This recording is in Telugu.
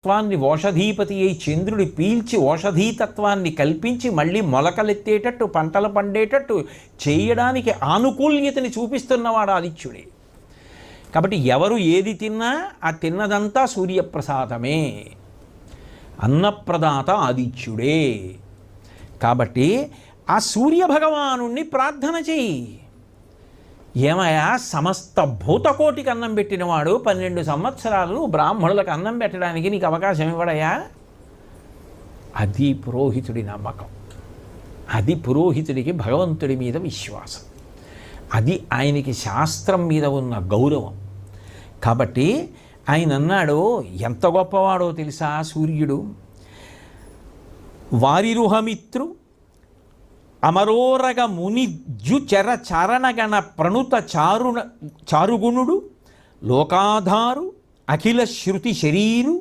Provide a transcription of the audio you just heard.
తత్వాన్ని ఓషధీపతి అయి చంద్రుడి పీల్చి ఓషధీతత్వాన్ని కల్పించి మళ్ళీ మొలకలెత్తేటట్టు పంటలు పండేటట్టు చేయడానికి ఆనుకూల్యతని చూపిస్తున్నవాడు ఆదిత్యుడే. కాబట్టి ఎవరు ఏది తిన్నా ఆ తిన్నదంతా సూర్యప్రసాదమే. అన్నప్రదాత ఆదిత్యుడే. కాబట్టి ఆ సూర్యభగవానుణ్ణి ప్రార్థన చెయ్యి. ఏమయ్యా, సమస్త భూతకోటికి అన్నం పెట్టినవాడు 12 సంవత్సరాలు బ్రాహ్మణులకు అన్నం పెట్టడానికి నీకు అవకాశం ఇవ్వడయా? అది పురోహితుడి నమ్మకం, అది పురోహితుడికి భగవంతుడి మీద విశ్వాసం, అది ఆయనకి శాస్త్రం మీద ఉన్న గౌరవం. కాబట్టి ఆయన అన్నాడు, ఎంత గొప్పవాడో తెలుసా సూర్యుడు. వారిరుహమిత్రు అమరోరగ మునిజుచర చారణగణ ప్రణుత చారుగుణుడు లోకాధారు అఖిల శృతి శరీరు